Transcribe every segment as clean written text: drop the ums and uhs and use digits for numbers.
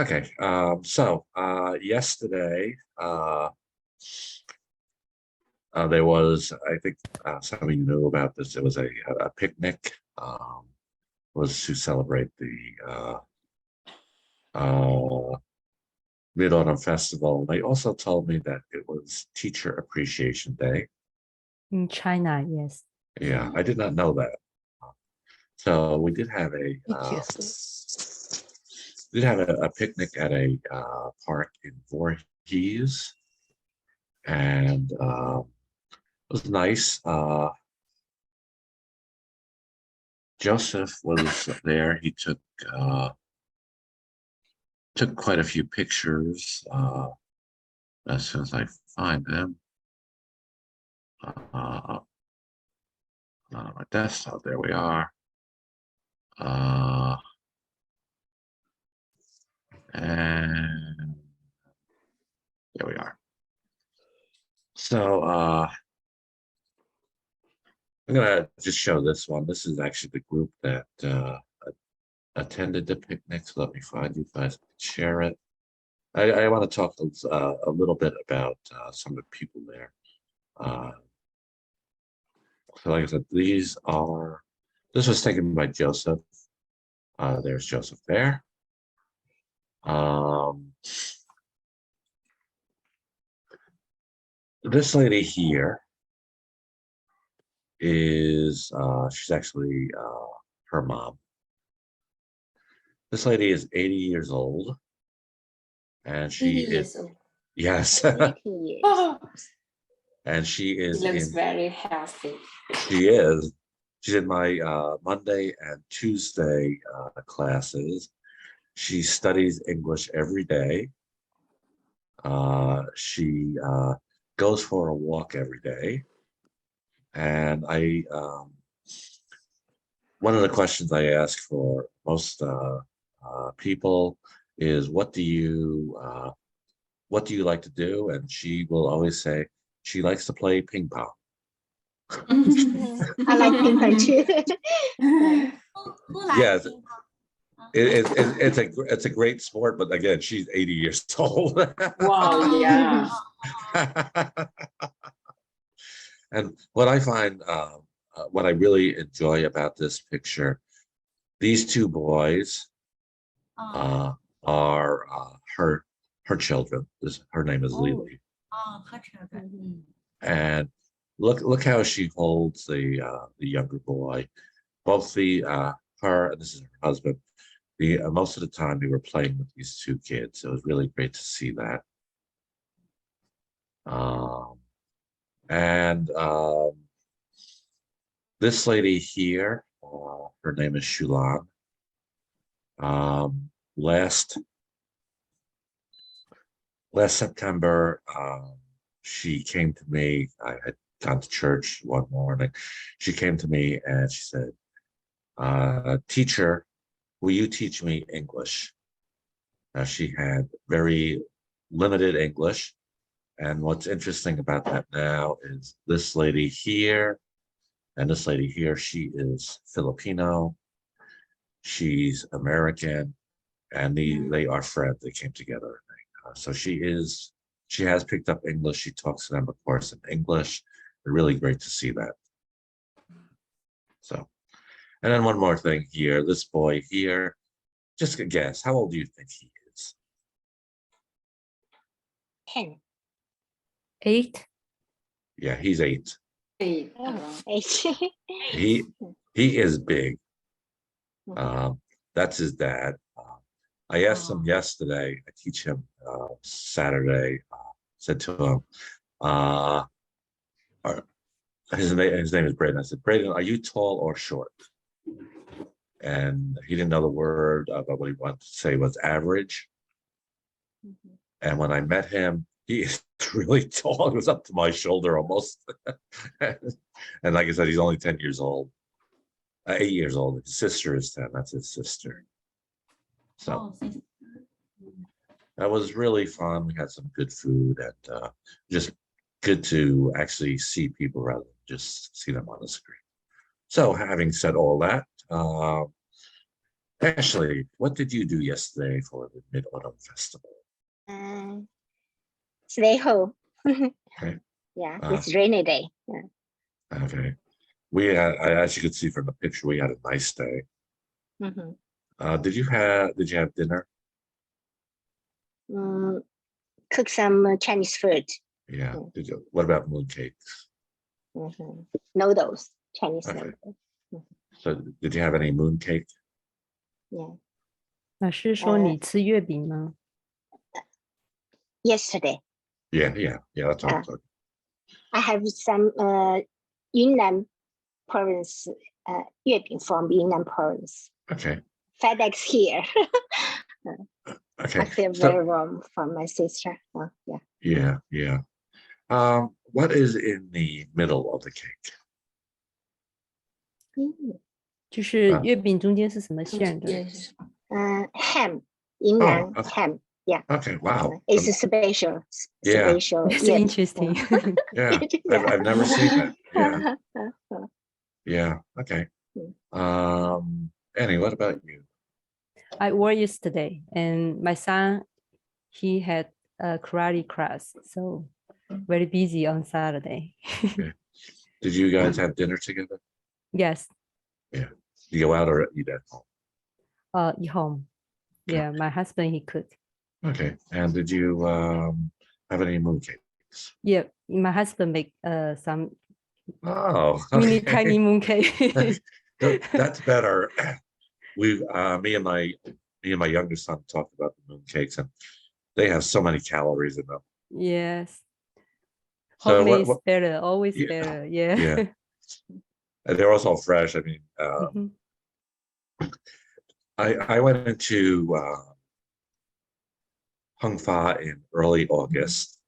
Okay, yesterday there was, I think some of you knew about this. It was a picnic. Was to celebrate the uh, Mid-Autumn Festival. They also told me that it was Teacher Appreciation Day. In China, yes. Yeah, I did not know that. So we did have a picnic at a park in Voorhees, and it was nice. Joseph was there. He took quite a few pictures. As soon as I find them, on my desktop, there we are. And there we are. So I'm gonna just show this one. This is actually the group that attended the picnic. So let me find you guys, share it. I want to talk a little bit about some of the people there. So like I said, this was taken by Joseph. There's Joseph there. This lady here is, she's actually her mom. This lady is 80 years old. And she is, yes. And she looks very healthy. She is. She's in my Monday and Tuesday classes. She studies English every day. She goes for a walk every day. And one of the questions I ask for most people is, what do you like to do? And she will always say she likes to play ping pong. I like ping pong too. Yes, it's a great sport, but again, she's 80 years old. Wow, yeah. And what I find, what I really enjoy about this picture, these two boys are her children. Her name is Lily. Her children. And look how she holds the younger boy. Both her, and this is her husband, most of the time they were playing with these two kids. So it was really great to see that. This lady here, her name is Shulan. Last September, she came to me. I had gone to church one morning. She came to me and she said, teacher, will you teach me English? Now, she had very limited English. And what's interesting about that now is this lady here and this lady here, she is Filipino. She's American, and they are friends. They came together. So she has picked up English. She talks to them, of course, in English. Really great to see that. So, and then one more thing here. This boy here, just a guess. How old do you think he is? 10. 8. Yeah, he's 8. 8. He is big. That's his dad. I asked him yesterday. I teach him Saturday. Said to him, his name is Braden. I said, Braden, are you tall or short? And he didn't know the word, but what he wanted to say was average. And when I met him, he is really tall. He was up to my shoulder almost. And like I said, he's only 10 years old. 8 years old. His sister is 10. That's his sister. So that was really fun. We had some good food and just good to actually see people rather than just see them on the screen. So having said all that, Ashley, what did you do yesterday for the Mid-Autumn Festival? Stay home. Okay. Yeah, Uh, it's rainy day. Yeah. Okay. As you could see from the picture, we had a nice day. Mhm. Did you have dinner? Cook some Chinese food. Yeah. Mm. What about mooncakes? Noodles, Chinese Okay. noodles. So did you have any mooncake? Yeah. 老师说你吃月饼吗？ Yesterday, Yeah. That's what I'm talking. I have some Yunnan province 月饼 from Yunnan province. Okay. FedEx here. Okay. I feel So- very warm from my sister. Yeah. Yeah. What is in the middle of the cake? 就是月饼中间是什么馅的？ Yes. Ham, Yunnan okay. ham. Yeah. Okay. Wow. It's special. Yeah. Special. It's yeah. interesting. Yeah. I've never seen that. Yeah. Yeah. Okay. Annie, what about you? I worked yesterday, and my son, he had a karate class, so very busy on Saturday. Did you guys have dinner together? Yes, Do you go out or eat at home? at home. Yeah, my husband, he cooked. Okay. And did you have any mooncakes? Yeah, my husband make some Oh, mini okay. tiny mooncake. That's better. Me and my younger son talked about the mooncakes, and they have so many calories in them. Yes. So Homemade what is better, always Yeah, better. Yeah. yeah. And they're also fresh. I mean, Mhm. I went into Hung Fa in early August.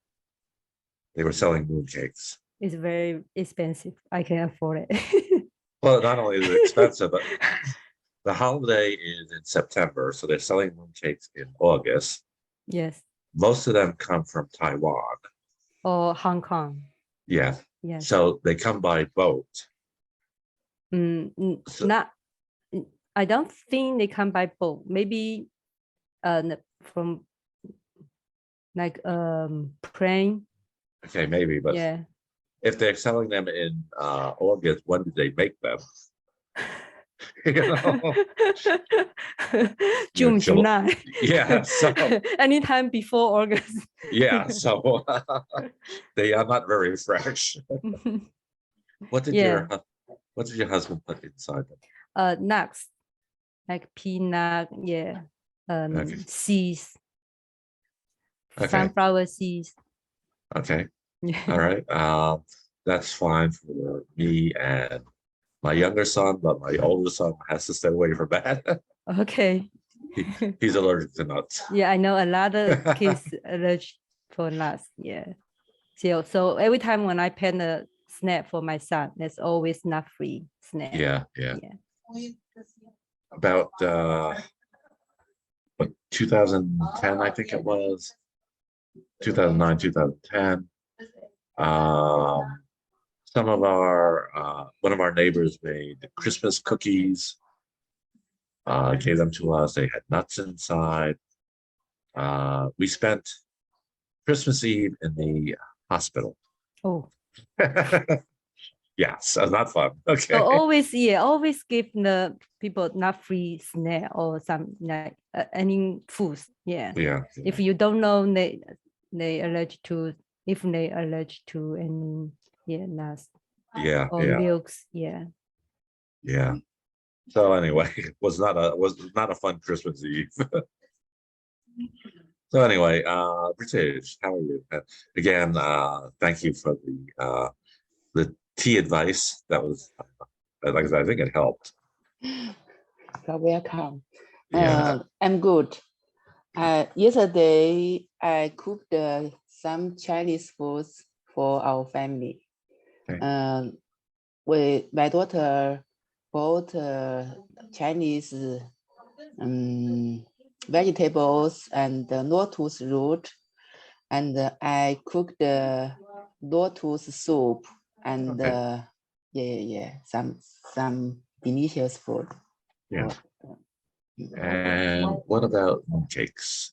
They were selling mooncakes. It's very expensive. I can afford it. Well, not only is it expensive, but the holiday is in September, so they're selling mooncakes in August. Yes. Most of them come from Taiwan. Or Hong Kong. Yeah. Yes. So they come by boat. So- Not. I don't think they come by boat. Maybe, from like plane. Okay, maybe, but Yeah. if they're selling them in August, when did they make them? You know? June, July. July. Yeah, so Anytime before August. yeah, so they are not very fresh. What did Yeah. your husband put inside them? Nuts, like peanut, yeah, Okay. seeds, Okay. sunflower seeds. Okay. Yeah. All right. That's fine for me and my younger son, but my older son has to stay away from that. Okay. He's allergic to nuts. Yeah, I know a lot of kids allergic for nuts. Yeah. So every time when I pan a snack for my son, there's always nut-free snack. Yeah. Yeah. About what 2010, I think it was 2009, 2010. Some of our one of our neighbors made Christmas cookies, gave them to us. They had nuts inside. We spent Christmas Eve in the hospital. Oh, Yeah, so not fun. Okay. so always give the people nut-free snack or some like any foods. Yeah. Yeah. If you don't know they allergic to, if they allergic to any nuts Yeah. or milks. Yeah. Yeah. So anyway, it was not a fun Christmas Eve. So anyway, British, how are you? Again, thank you for the tea advice. That was, like I said, I think it helped. You're welcome. Yeah. I'm good. Yesterday, I cooked some Chinese foods for our family. Okay. My daughter bought Chinese vegetables and lotus root, and I cooked lotus soup and Okay. some delicious food. Yeah. And what about mooncakes?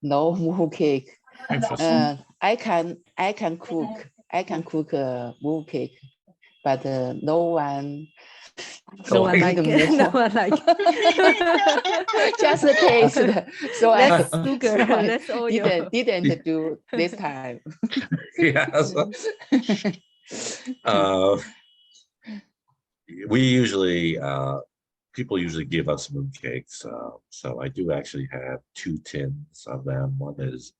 No mooncake. Interesting. I can cook a mooncake, but no one. No one need like it. No more. one like Just a taste. So less I, sugar, so I less oil. didn't do this time. Yeah. We usually people usually give us mooncakes. So I do actually have 2 tins of them. One is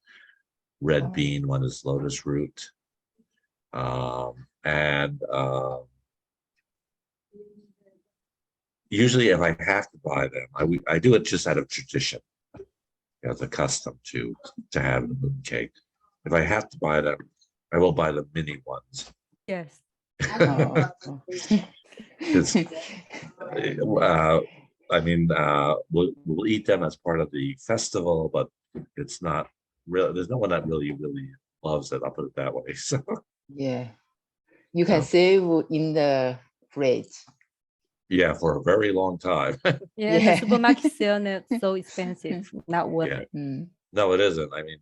red bean, one is lotus root. And usually if I have to buy them, I do it just out of tradition, as a custom to have the mooncake. If I have to buy them, I will buy the mini ones. Yes. Oh. It's, I mean, we'll eat them as part of the festival, but it's not really, there's no one that really loves it. I'll put it that way. So Yeah, you can save in the fridge. yeah, for a very long time. Yeah, and the supermarket sale not so expensive, not worth Yeah. it. No, it isn't. I mean,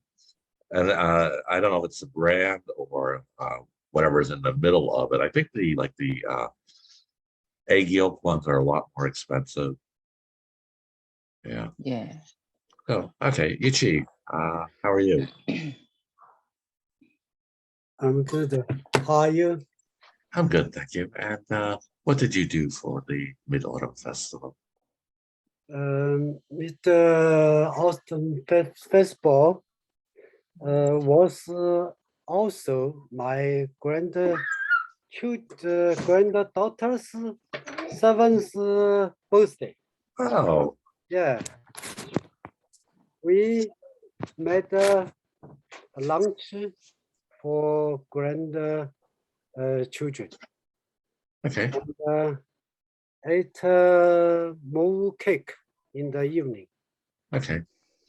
and I don't know if it's the brand or whatever's in the middle of it. I think the egg yolk ones are a lot more expensive. Yeah. Yeah. Oh, okay. Ichi, how are you? I'm good. How are you? I'm good, thank you. And what did you do for the Mid-Autumn Festival? With the Autumn Festival was also my granddaughter's 7th birthday. Oh, Yeah, we made a lunch for children. okay. And, ate more cake in the evening. Okay.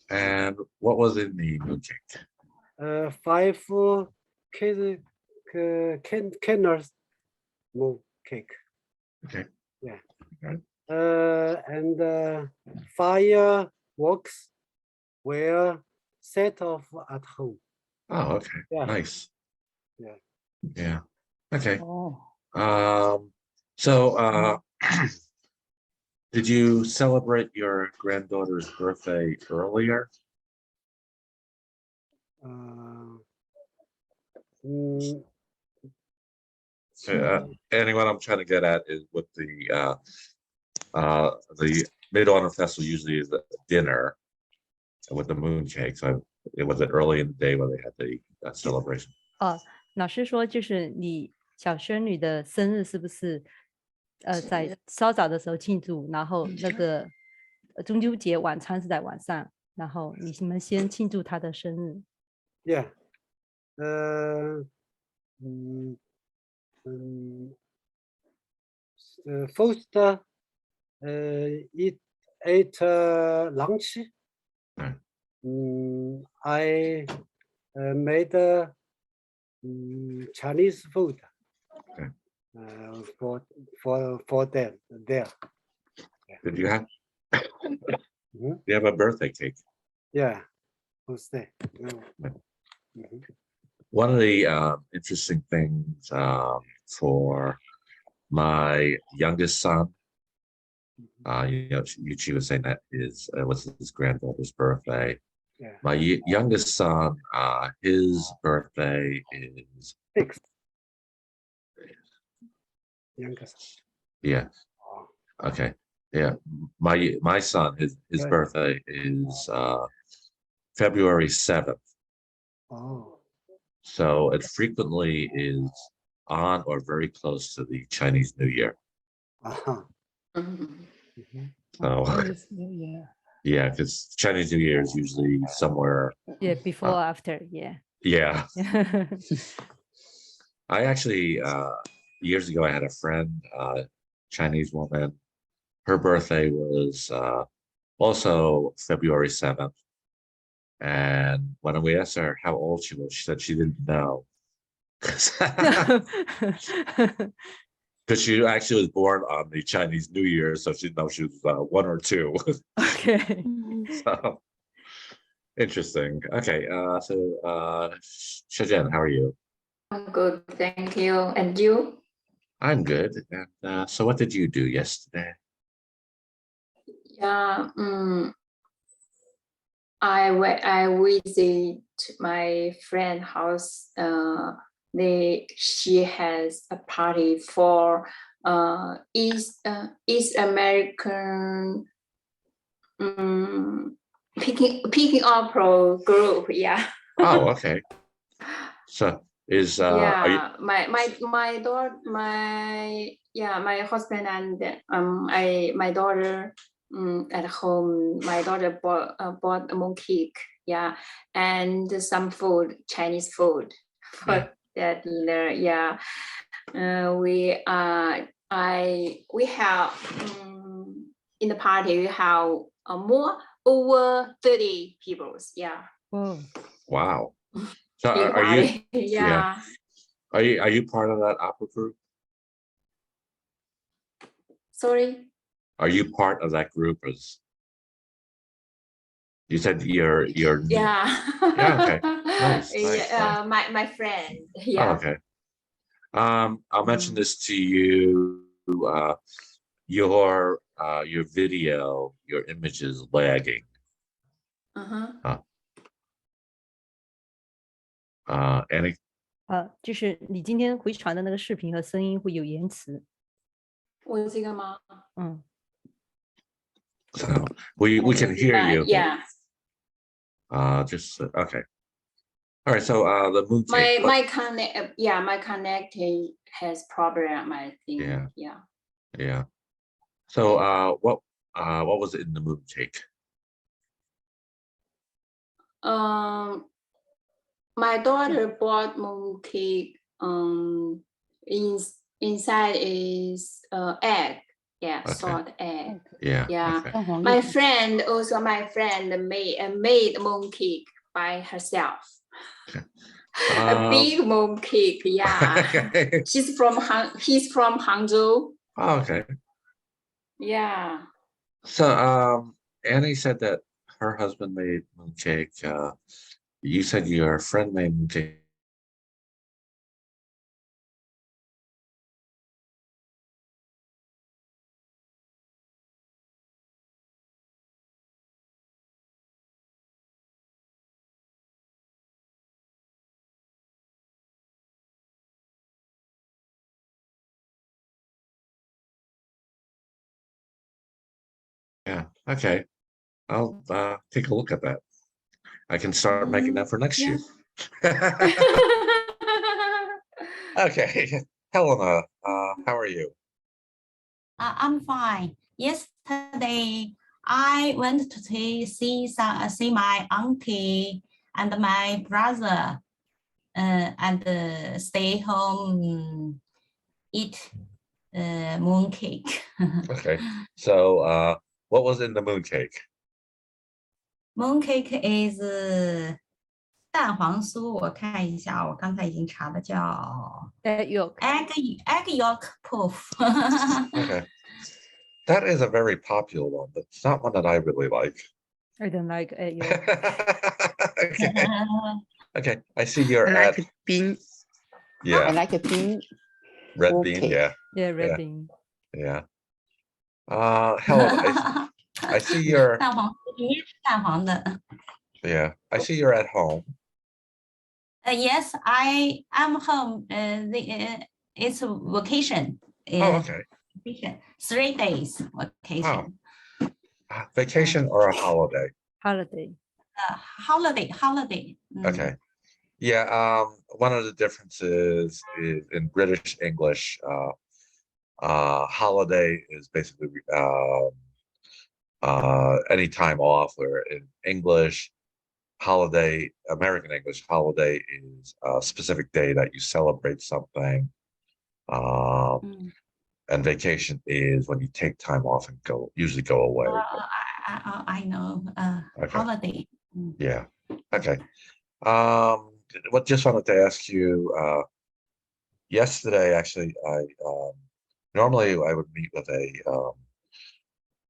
And what was in the mooncake? 5 kernels more cake. Okay. Yeah. Okay. And fireworks were set off at home. Oh, okay. Yeah. Nice. Yeah. Yeah. Okay. Oh. So did you celebrate your granddaughter's birthday earlier? And what I'm trying to get at is with the Mid-Autumn Festival usually is a dinner with the mooncake. So it was it early in the day when they had the celebration. 老师说就是你小孙女的生日是不是在稍早的时候庆祝，然后那个中秋节晚餐是在晚上，然后你们先庆祝她的生日。Yeah. First, ate lunch. I made Chinese food for them there. Did you have? Mhm. You have a birthday cake? Yeah, birthday. One of the interesting things for my youngest son, you know, Yuchi was saying that was his granddaughter's birthday. Yeah. My youngest son, his birthday is 6. Youngest. yeah. Okay. Yeah. My son, his Right. birthday is February 7th. Oh. So it frequently is on or very close to the Chinese New Year. Uh-huh. So Yeah. yeah, because Chinese New Year is usually somewhere. Yeah, before or after. Yeah. Yeah. I actually years ago I had a friend, Chinese woman. Her birthday was also February 7th. And when we asked her how old she was, she said she didn't know. because she actually was born on the Chinese New Year, so she knows she was 1 or 2. Okay. So interesting. Okay, so Shajan, how are you? I'm good, thank you. And you? I'm good. And so what did you do yesterday? Yeah, I visit my friend house. She has a party for East American picking up pro group. Yeah. Oh, okay. So is are you, Yeah, my daughter, my husband and my daughter at home. My daughter bought a mooncake, yeah, and some food, Chinese food for Yeah. their dinner. Yeah, we have in the party we have more over 30 people. Yeah, Whoa. wow. So big are you party. Yeah. are you part of that opera group? Sorry. Are you part of that group? As you said, you're Yeah. Yeah, okay. Nice, nice, Yeah, my friend. Oh, Yeah. okay. I'll mention this to you. Your video, your image is lagging. Uh-huh. Any 就是你今天回传的那个视频和声音会有延迟。我这个吗？嗯， so we can hear you. Yeah. Just okay. All right. So the mooncake. My connecting has problem, I think. Yeah. Yeah. Yeah. So what was in the mooncake? My daughter bought mooncake. Inside is egg. Yeah, Okay. salt egg. Yeah. Yeah. Okay. 蛋黄 My 液 friend made mooncake by herself. A big mooncake. Yeah. Okay. He's from Hangzhou. Oh, okay. Yeah. So Annie said that her husband made mooncake. You said your friend made mooncake. Yeah. Okay. I'll take a look at that. I can start making that for next year. Okay. Helena, how are you? I'm fine. Yesterday, I went to see my auntie and my brother, and stay home, eat mooncake. Okay. So what was in the mooncake? Mooncake is 蛋黄酥，我看一下，我刚才已经查了，叫 egg yolk。 egg yolk puff. Okay. That is a very popular one, but it's not one that I really like. I don't like egg yolk。 Okay. Okay. I see you're I like at bean. I yeah, like a bean. red okay. bean. Yeah. Yeah, red Yeah. bean。 Yeah. Helen, I see you're 蛋黄里面是蛋黄的。 yeah, I see you're at home. Yes, I am home. It's vacation. Oh, okay. Vacation. 3 days vacation. Vacation or a holiday? Holiday。 Holiday. Okay. Yeah, one of the differences is in British English, holiday is basically any time off, where in English, holiday, American English, holiday is a specific day that you celebrate something. And vacation is when you take time off and usually go away. I know. Okay. Holiday. Yeah. Okay. Just wanted to ask you, yesterday, actually, normally I would meet with a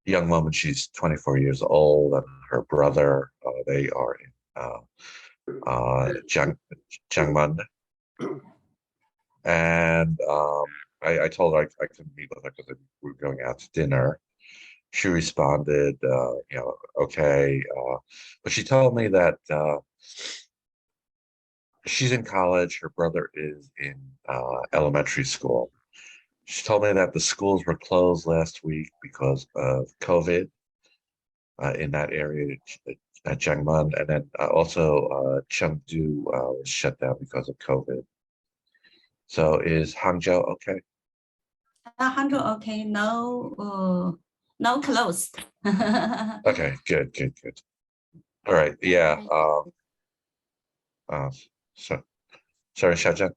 young woman. She's 24 years old, and her brother. They are in Jiangmen, and I told her I couldn't meet with her because we were going out to dinner. She responded, okay, but she told me that she's in college. Her brother is in elementary school. She told me that the schools were closed last week because of COVID in that area at Jiangmen, and then also Chengdu was shut down because of COVID. So is Hangzhou okay? Hangzhou okay, no closed. Okay, good. All right, yeah. So sorry, Xiaozhen.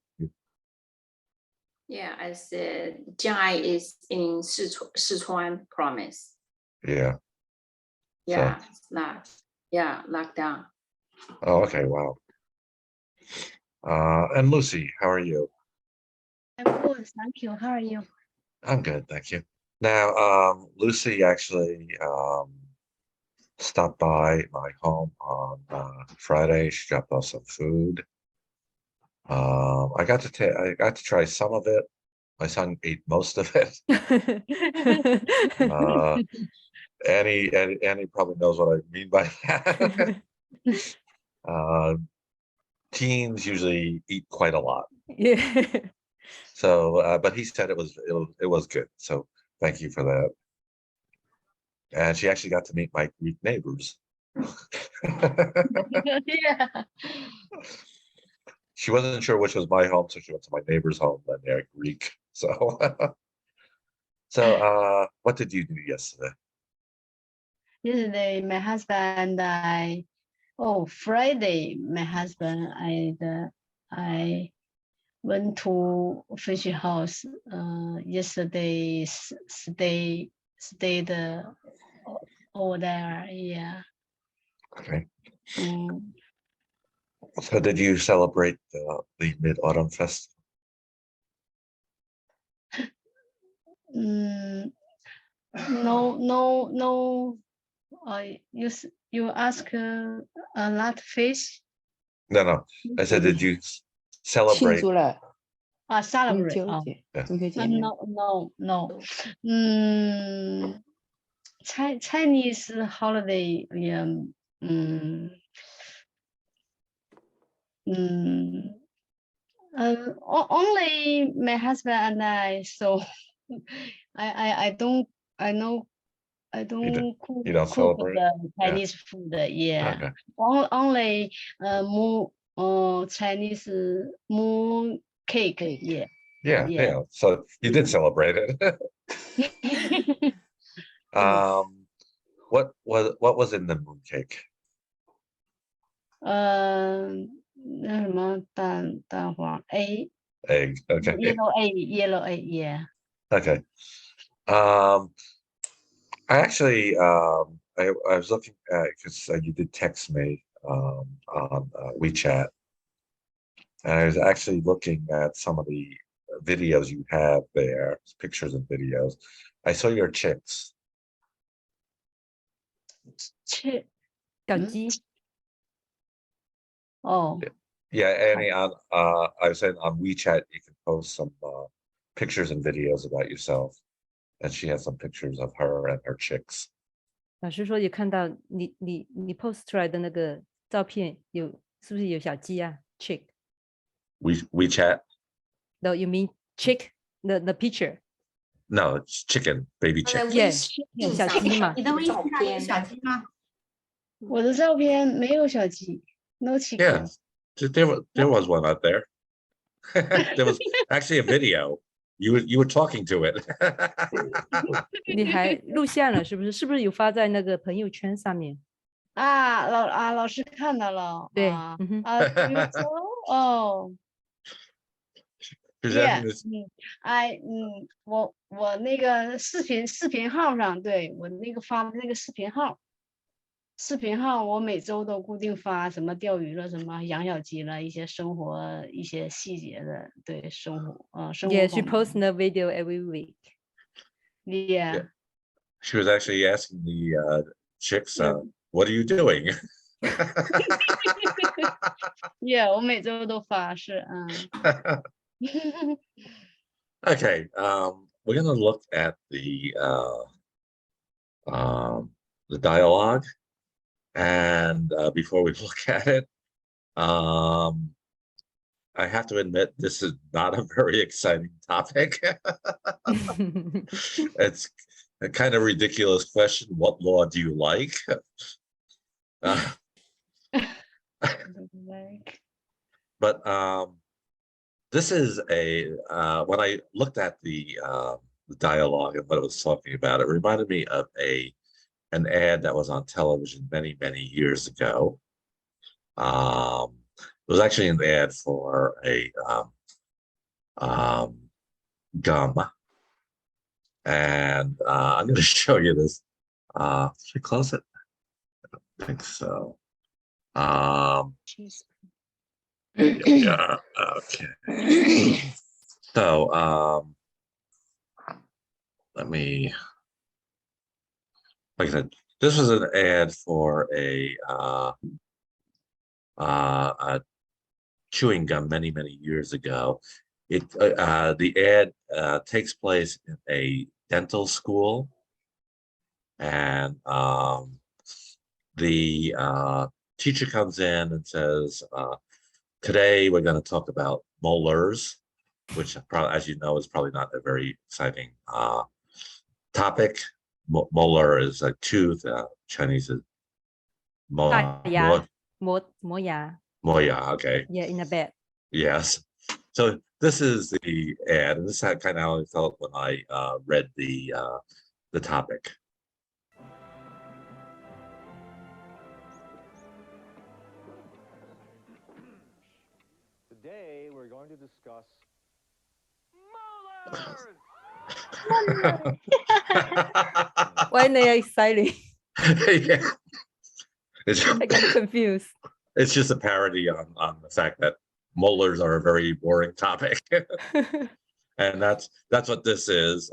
Yeah, I said Jiang'ai is in Sichuan province. Yeah. Yeah, it's not. Yeah, lockdown. Oh, okay, wow. And Lucy, how are you? I'm good, thank you. How are you? I'm good, thank you. Now, Lucy actually stopped by my home on Friday. She dropped off some food. I got to try some of it. My son ate most of it. Annie probably knows what I mean by that. Teens usually eat quite a lot. Yeah. So, but he said it was good. So thank you for that. And she actually got to meet my Greek neighbors. Yeah. She wasn't sure which was my home, so she went to my neighbor's home, and they're Greek. So, what did you do yesterday? Yesterday, my husband and I, Friday, my husband and I went to fish house. Yesterday, stayed over there. Yeah. Okay. Mm. So, did you celebrate the Mid-Autumn Festival? No. You ask a lot fish. No. I said, did you 庆 celebrate? 祝了 Celebrate. 中秋节，中秋节没有 No. Chinese holiday. Yeah. Only my husband and I. So I don't. I know. I don't cook, you don't celebrate? the Chinese food. Yeah. Okay. Only moon. Chinese moon cake. Yeah. Yeah. So you did celebrate it. What was in the mooncake? 那什么蛋黄 egg. Egg. Okay. Yellow egg. Yeah. Okay. I actually I was looking at because you did text me on WeChat, and I was actually looking at some of the videos you have there, pictures and videos. I saw your chicks. 小鸡 Oh. Yeah, Annie, on I was saying on WeChat you can post some pictures and videos about yourself, and she has some pictures of her and her chicks. 老师说有看到你 post 出来的那个照片，是不是有小鸡啊 ？Chick. WeChat? No, you mean chick? The picture? No, it's chicken, baby chick. Yes. 小鸡嘛。你的微信上有小鸡吗？我的照片没有小鸡 ，no chicken. Yeah, there was one out there. There was actually a video. You were talking to it. 你还录像了是不是？是不是有发在那个朋友圈上面？老师看到了。对，哦。Yeah. 我那个视频号上，对我那个发的那个视频号，我每周都固定发什么钓鱼了，什么养小鸡了，一些生活一些细节的，对生活。Yeah, she posts the video every week. Yeah. She was actually asking the chicks, what are you doing? Yeah， 我每周都发，是，Okay, we're going to look at the dialogue, and before we look at it, I have to admit this is not a very exciting topic. It's a kind of ridiculous question. What law do you like? But this is when I looked at the dialogue and what it was talking about, it reminded me of an ad that was on television many, many years ago. It was actually an ad for a gum, and I'm going to show you this. Should I close it? I don't think so. Yeah, okay. So let me, like I said, this was an ad for a chewing gum many, many years ago. The ad takes place in a dental school, and the teacher comes in and says, today we're going to talk about molars, which, as you know, is probably not a very exciting topic. Molar is a tooth. Chinese is 大牙，磨牙。 moya. Okay. Yeah, in a bed. Yes. So this is the ad, and this is kind of how I felt when I read the topic. Today we're going to discuss Why they are exciting? Yeah. I get confused. It's just a parody on the fact that molars are a very boring topic. And that's what this is.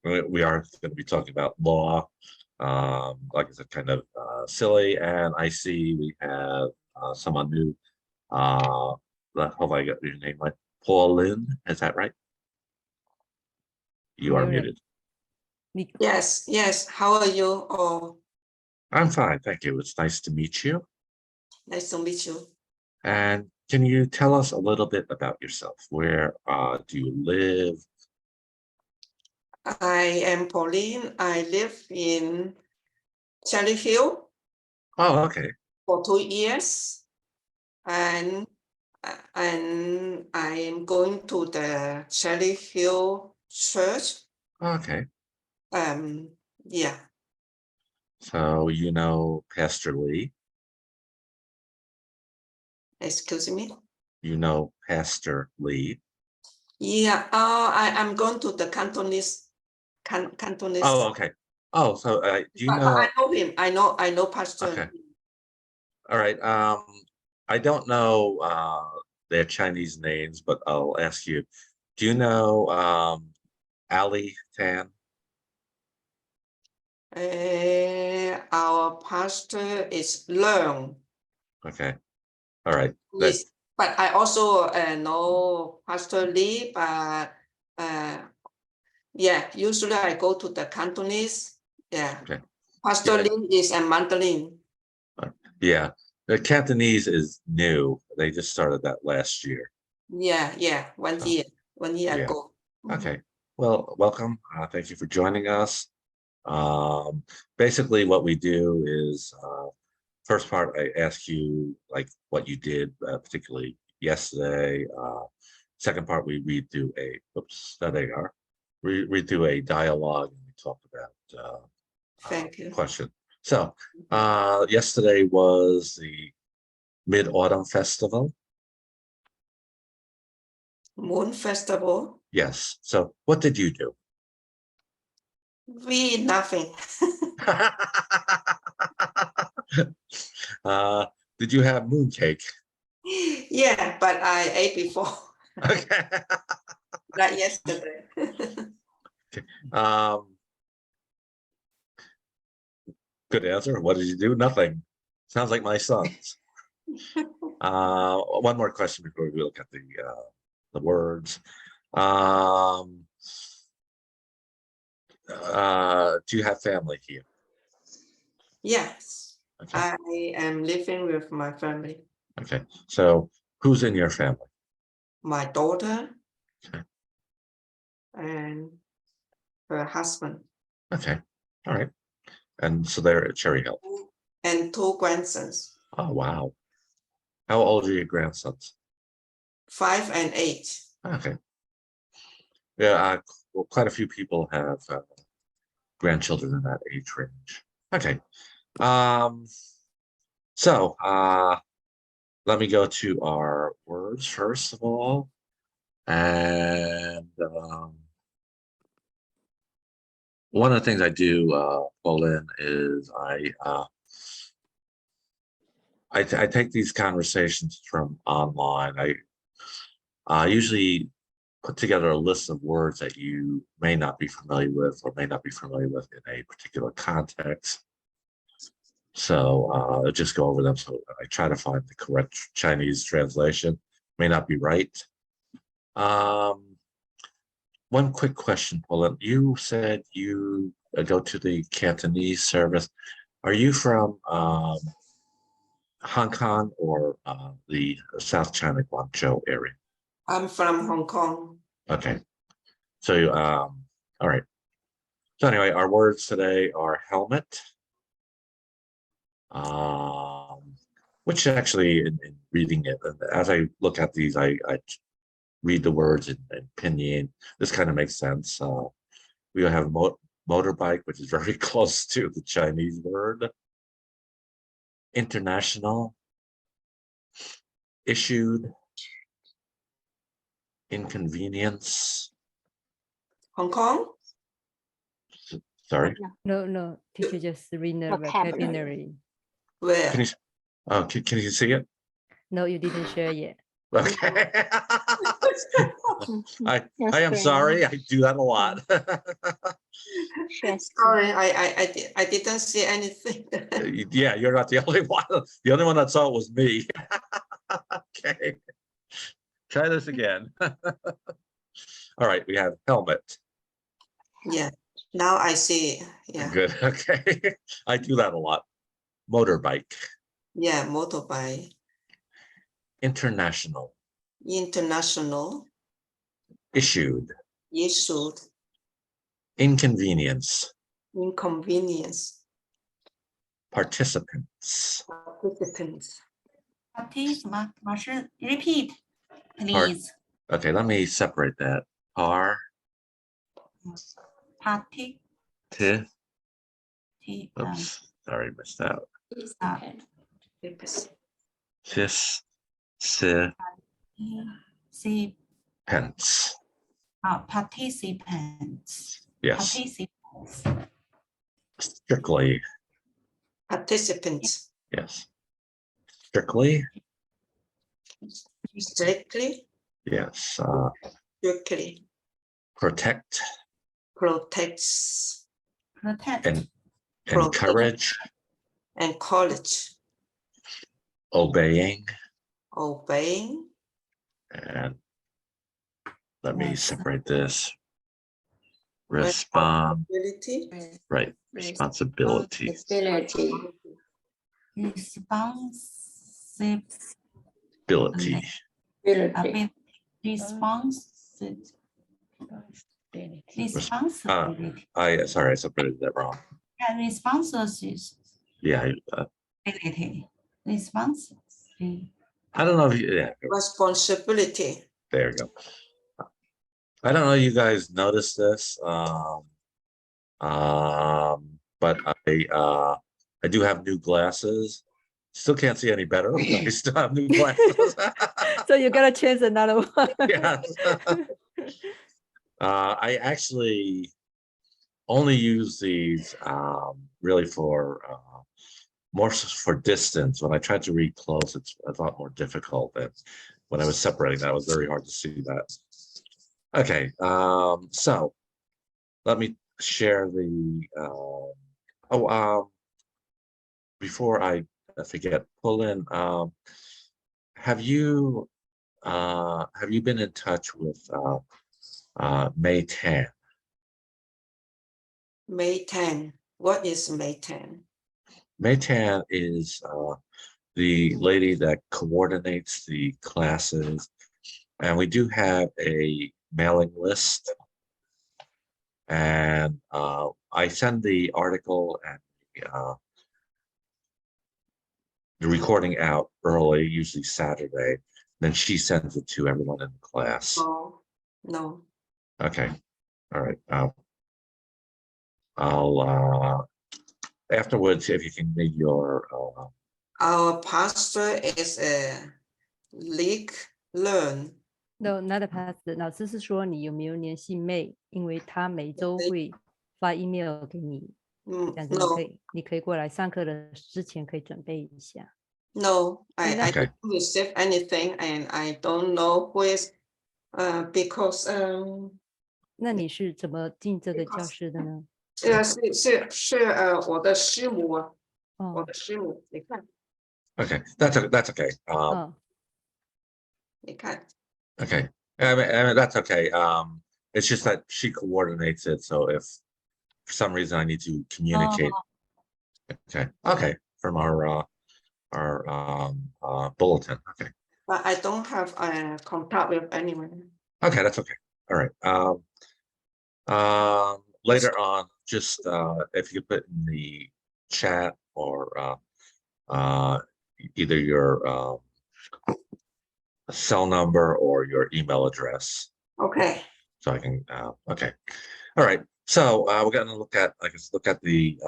We are going to be talking about law. Like I said, kind of silly. And I see we have someone new. Hope I got your name right. Pauline, is that right? You are muted. Yes, yes. How are you all? I'm fine, thank you. It's nice to meet you. Nice to meet you. And can you tell us a little bit about yourself? Where do you live? I am Pauline. I live in Cherry Hill Oh, okay. for 2 years. And I am going to the Cherry Hill Church. Okay. Yeah. So you know Pastor Lee? Excuse me? You know Pastor Lee? Yeah. I'm going to the Cantonese. Cantonese. Oh, okay. Oh, so do you But know? I know him. I know Pastor. Okay. All right. I don't know their Chinese names, but I'll ask you. Do you know Ali Tan? Our pastor is Leung. Okay. All right. Yes, but I also know Pastor Lee, but yeah, usually I go to the Cantonese. Yeah. Okay. Pastor Yeah. Lee is a Mandarin. Yeah. The Cantonese is new. They just started that last year. Yeah, 1 year, 1 year Yeah. ago. Okay. Well, welcome. Thank you for joining us. Basically, what we do is first part, I ask you like what you did, particularly yesterday. Second part, we read through there they are. We read through a dialogue and we talk about Thank you. question. So yesterday was the Mid-Autumn Festival. Moon Festival. Yes. So what did you do? Nothing. Did you have mooncake? Yeah, but I ate before. Okay. Not yesterday. Good answer. What did you do? Nothing. Sounds like my sons. One more question before we look at the words. Do you have family here? Yes, Okay. I am living with my family. Okay. So who's in your family? My daughter Okay. and her husband Okay. All right. And so they're at Cherry Hill. and 2 grandsons, Oh, wow. How old are your grandsons? 5 and 8. Okay. Yeah, well, quite a few people have grandchildren in that age range. Okay. So let me go to our words first of all. And one of the things I do, Bolin, is I take these conversations from online. I usually put together a list of words that you may not be familiar with or may not be familiar with in a particular context. So I'll just go over them. So I try to find the correct Chinese translation. May not be right. One quick question, Paula. You said you go to the Cantonese service. Are you from Hong Kong or the South China Guangzhou area? I'm from Hong Kong. Okay. So, all right. So anyway, our words today are helmet, which actually in reading it, as I look at these, I read the words in pinyin. This kind of makes sense. We have motorbike, which is very close to the Chinese word. International, issued, inconvenience. Hong Kong? Sorry. No, teacher just read the Vocabulary. vocabulary. Where? Can you see it? No, you didn't share yet. Okay. I Yes, am sorry. I do that a lot. Sorry, I didn't see anything. Yeah, you're not the only one. The only one that saw it was me. Okay. Try this again. All right, we have helmet. Yeah, now I see. Yeah, Good. Okay. I do that a lot. Motorbike. yeah, motorbike. International. International. Issued. Issued. Inconvenience. Inconvenience. Participants. Participants. Party 什么？老师 repeat please. Okay, let me separate that. Party. Oops, sorry, missed out. Participants. Participants. Yes. Participants. Strictly. Participants. Yes. Strictly. Strictly. Yes. Strictly. Protect. Protects. Protect. And encourage. Encourage. Obeying. Obeying. And let me separate this. Responsibility. Right. Responsibility. Responsibility. Responsibility. Sorry, I separated that wrong. Yeah, responsibility. Yeah. Responsibility. I don't know if you, Responsibility. there you go. I don't know if you guys noticed this, but I do have new glasses. Still can't see any better. I still have new glasses. So you gotta change another one. Yes. I actually only use these really for more for distance. When I tried to read close, it's a lot more difficult. And when I was separating that, it was very hard to see that. Okay, so let me share the, before I forget, pull in, have you been in touch with May 10? May 10. What is May 10? May 10 is the lady that coordinates the classes, and we do have a mailing list. And I send the article and the recording out early, usually Saturday. Then she sends it to everyone in the class. Oh, no. Okay, all right. I'll afterwards, if you can make your. Our pastor is a learn. No, not a pass. 老师是说你有没有联系妹，因为她每周会发 email 给你，这样子你可以过来上课的之前可以准备一下。No, I Okay. don't receive anything, and I don't know who is because 那你是怎么进这个教室的呢？是我的师母啊，我的师母，你看。Okay, that's okay. 你看。Okay, I mean that's okay. It's just that she coordinates it, so if for some reason I need to communicate. Okay, from our bulletin. Okay. But I don't have contact with anyone. Okay, that's okay. All right. Later on, just if you put in the chat or either your cell number or your email address. Okay. So I can. Okay. All right. So we're going to look at. Look at the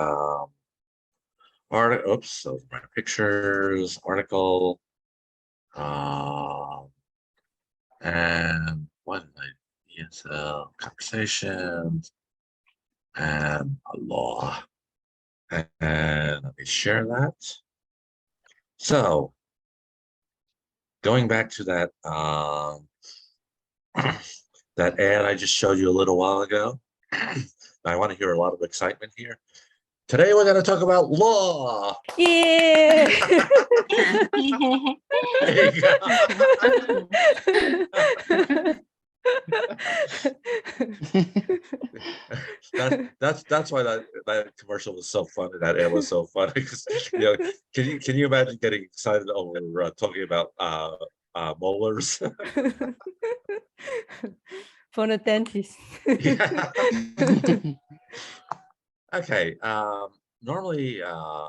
article. Oops. Those are my pictures. Article. And what ESL conversations and a law. And let me share that. So going back to that that ad I just showed you a little while ago. I want to hear a lot of excitement here. Today we're going to talk about law. Yeah. There you go. That's why that commercial was so funny. That ad was so funny because can you imagine getting excited over talking about molars? For the dentist. Yeah. Okay. Normally, I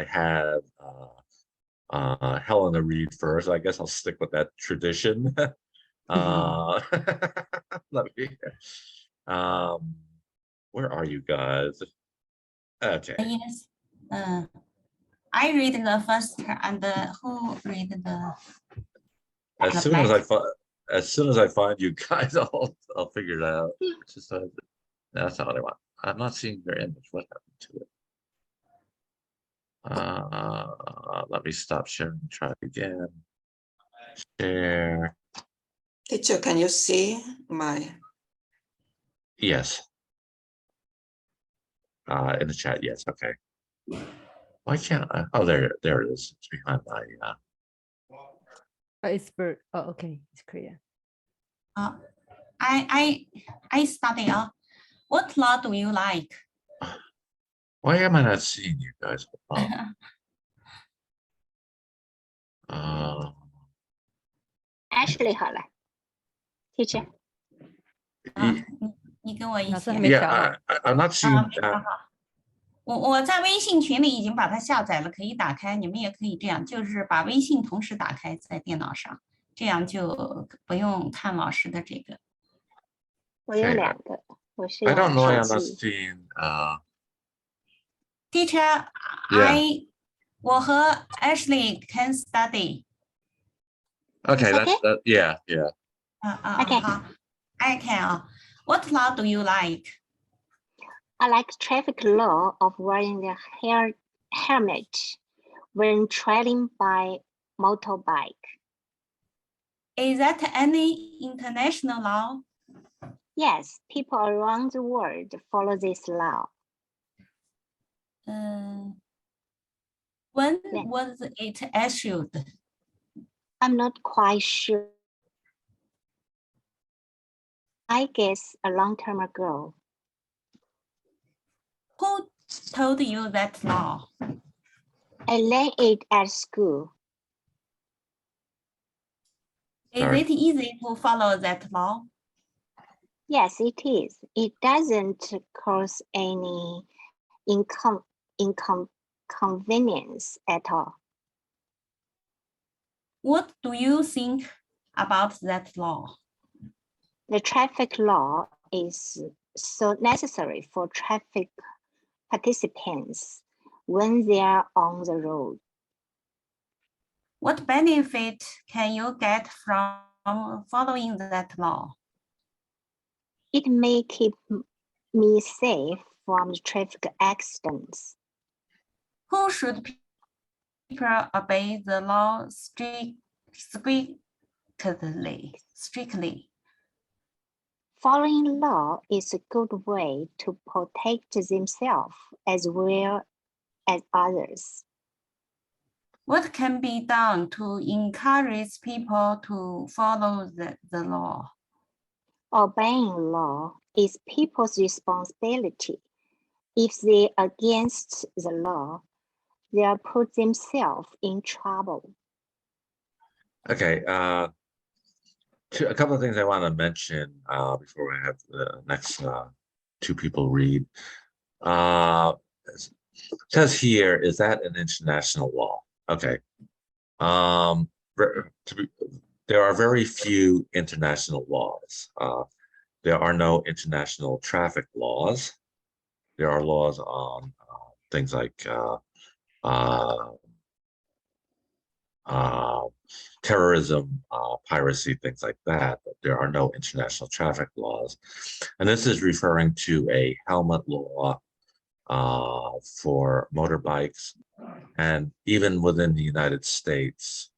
have Helena read first. I guess I'll stick with that tradition. Let me. Where are you guys? Okay. Yes. I read the first, and who read the? As soon as I find you guys, I'll figure it out. Just that's not what I want. I'm not seeing your image. What happened to it? Let me stop sharing. Try again. Share. Teacher, can you see my? Yes. In the chat, yes. Okay. Why can't I? Oh, there it is. It's behind my. It's bird. Oh, okay. It's clear. I study. What law do you like? Why am I not seeing you guys? Ashley 好了 ，Teacher。你跟我一起。Yeah, I'm not seeing. 我在微信群里已经把它下载了，可以打开。你们也可以这样，就是把微信同时打开在电脑上，这样就不用看老师的这个。我有2个，我是 I don't know. I'm 手 not 机。 seeing. Teacher, Yeah. 我和 Ashley can study. Okay, It's okay? yeah. Okay. 好 I can. What law do you like? I like traffic law of wearing the helmet when traveling by motorbike. Is that any international law? Yes, people around the world follow this law. When Yeah. was it issued? I'm not quite sure. I guess a long time ago. Who told you that law? I learned it at school. Is Sorry. it easy to follow that law? Yes, it is. It doesn't cause any inconvenience at all. What do you think about that law? The traffic law is so necessary for traffic participants when they are on the road. What benefit can you get from following that law? It may keep me safe from traffic accidents. Who should people obey the law strictly? Following law is a good way to protect themselves as well as others. What can be done to encourage people to follow the law? Obeying law is people's responsibility. If they are against the law, they'll put themselves in trouble. Okay, a couple of things I want to mention before I have the next two people read. It says here, is that an international law? Okay. There are very few international laws. There are no international traffic laws. There are laws on things like terrorism, piracy, things like that, but there are no international traffic laws. And this is referring to a helmet law for motorbikes. And even within the United States,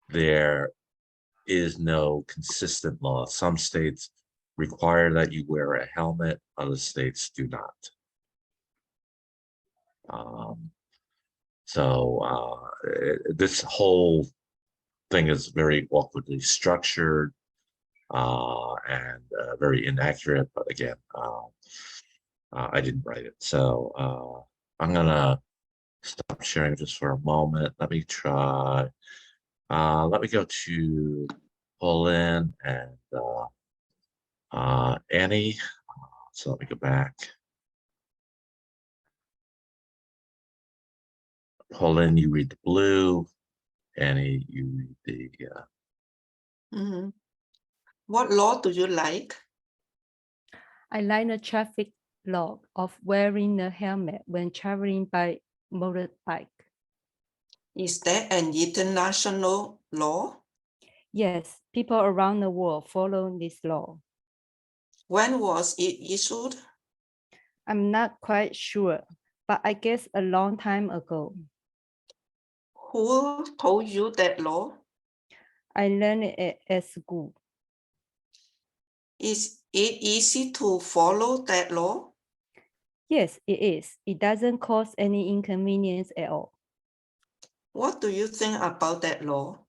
there is no consistent law. Some states require that you wear a helmet, other states do not. This whole thing is very awkwardly structured and very inaccurate, but again, I didn't write it. So I'm gonna stop sharing just for a moment. Let me try. Let me go to Pauline and Annie. So let me go back. Pauline, you read the blue. Annie, you read the. What law do you like? I like the traffic law of wearing a helmet when traveling by motorbike. Is that an international law? Yes, people around the world follow this law. When was it issued? I'm not quite sure, but I guess a long time ago. Who told you that law? I learned it at school. Is it easy to follow that law? Yes, it is. It doesn't cause any inconvenience at all. What do you think about that law?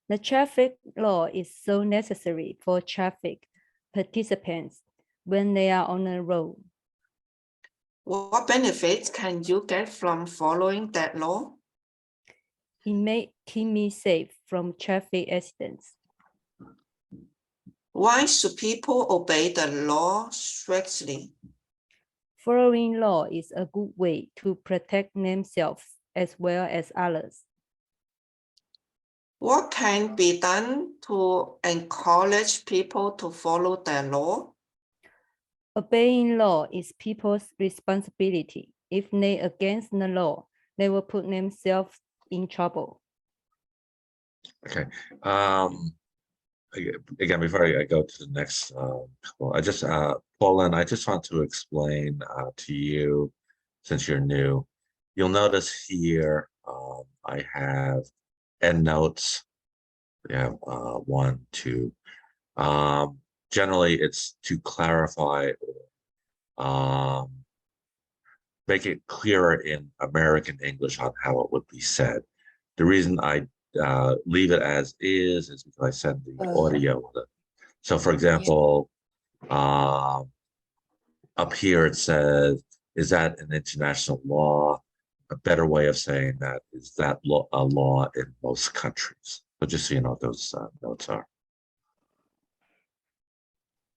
The traffic law is so necessary for traffic participants when they are on the road. What benefits can you get from following that law? It may keep me safe from traffic accidents. Why should people obey the law strictly? Following law is a good way to protect themselves as well as others. What can be done to encourage people to follow the law? Obeying law is people's responsibility. If they against the law, they will put themselves in trouble. Okay. Again, before I go to the next couple, I just, Pauline, I just want to explain to you, since you're new, you'll notice here I have endnotes. We have 1, 2. Generally, it's to clarify or make it clearer in American English on how it would be said. The reason I leave it as is because I send the audio with it. So, for example, up here it says, "Is that an international law?" A better way of saying that is that a law in most countries. But just so you know what those notes are.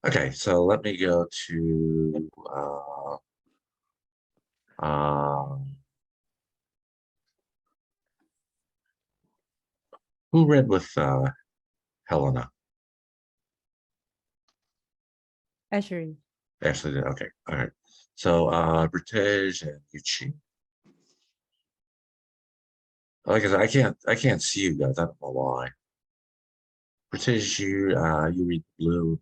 Okay, so let me go to who read with Helena? Ashley. Ashley did. Okay, all right. So British and Yuchi. Like I said, I can't see you guys. I don't know why. British, you read blue.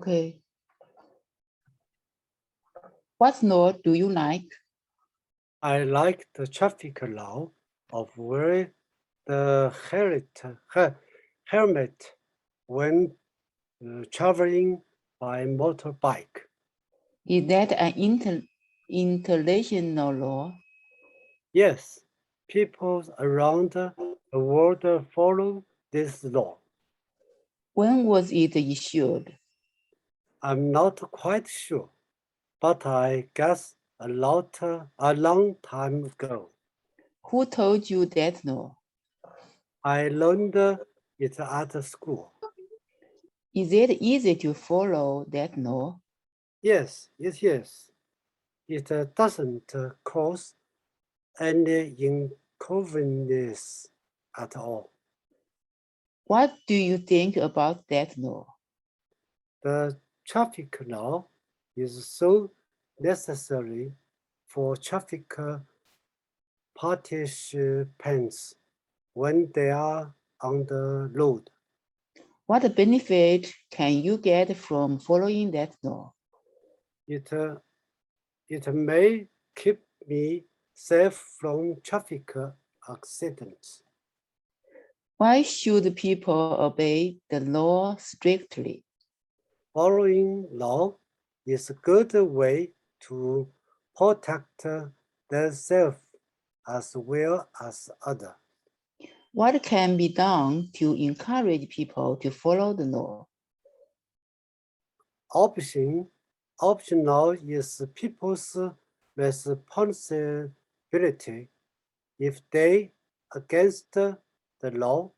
Okay. What law do you like? I like the traffic law of wearing the helmet when traveling by motorbike. Is that an international law? Yes, people around the world follow this law. When was it issued? I'm not quite sure, but I guess a long time ago. Who told you that law? I learned it at school. Is it easy to follow that law? Yes, it is. It doesn't cause any inconvenience at all. What do you think about that law? The traffic law is so necessary for traffic participants when they are on the road. What benefit can you get from following that law? It may keep me safe from traffic accidents. Why should people obey the law strictly? Following law is a good way to protect themselves as well as others. What can be done to encourage people to follow the law? Optional is people's responsibility. If they against the law,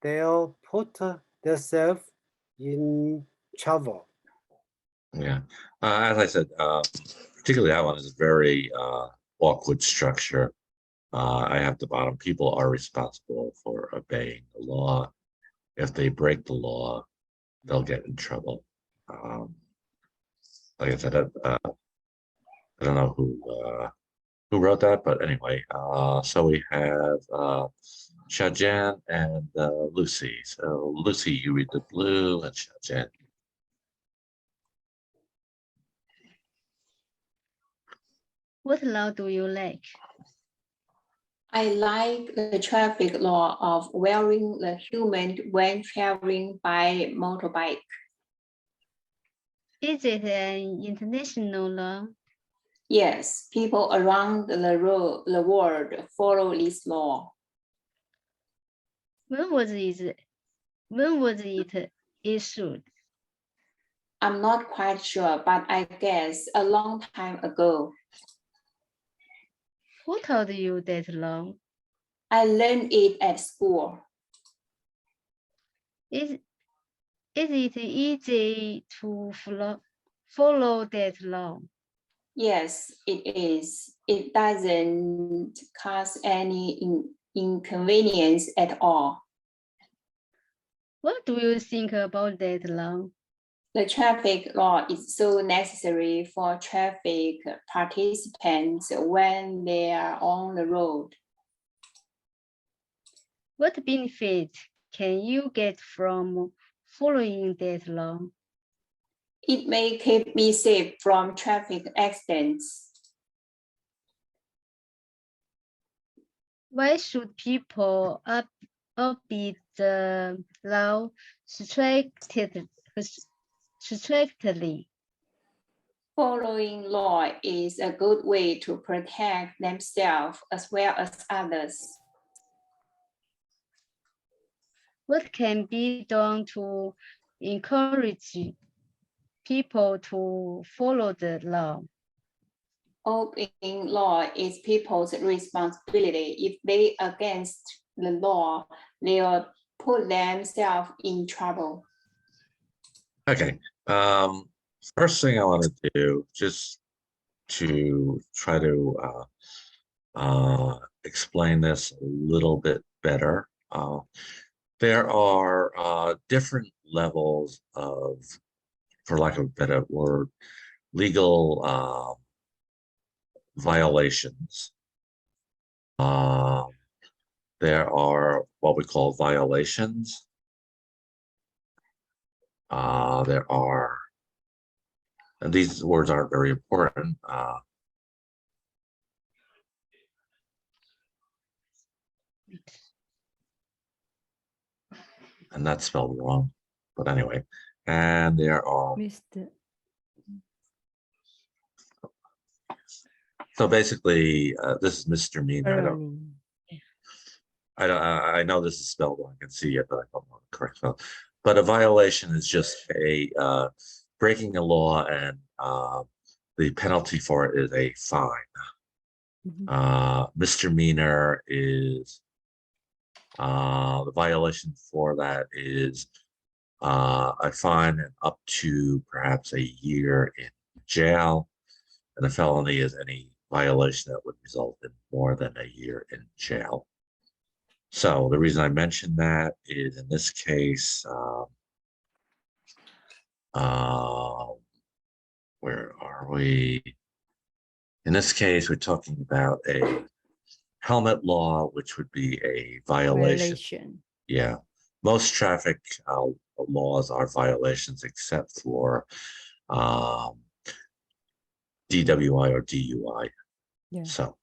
they'll put themselves in trouble. Yeah, as I said, particularly that one is a very awkward structure. I have the bottom. People are responsible for obeying the law. If they break the law, they'll get in trouble. Like I said, I don't know who wrote that, but anyway. So we have Shajan and Lucy. So Lucy, you read the blue, and Shajan. What law do you like? I like the traffic law of wearing the helmet when traveling by motorbike. Is it an international law? Yes, people around the world follow this law. When was it issued? I'm not quite sure, but I guess a long time ago. Who told you that law? I learned it at school. Is it easy to follow that law? Yes, it is. It doesn't cause any inconvenience at all. What do you think about that law? The traffic law is so necessary for traffic participants when they are on the road. What benefit can you get from following that law? It may keep me safe from traffic accidents. Why should people obey the law strictly. Following law is a good way to protect themselves as well as others. What can be done to encourage people to follow the law? Obeying law is people's responsibility. If they against the law, they'll put themselves in trouble. Okay. First thing I want to do, just to try to explain this a little bit better. There are different levels of, for lack of a better word, legal violations. There are what we call violations. There are, and these words aren't very important. And that's spelled wrong, but anyway, and there are, Mr. so basically this is misdemeanor. I know this is spelled wrong, I can see it, but I don't know the correct spell. But a violation is just a breaking a law, and the penalty for it is a fine. Misdemeanor is the violation for that is a fine and up to perhaps a year in jail, and a felony is any violation that would result in more than a year in jail. So the reason I mentioned that is in this case, where are we? In this case, we're talking about a helmet law, which would be a violation. Yeah, most traffic laws are violations except for DWI or DUI. Yeah. So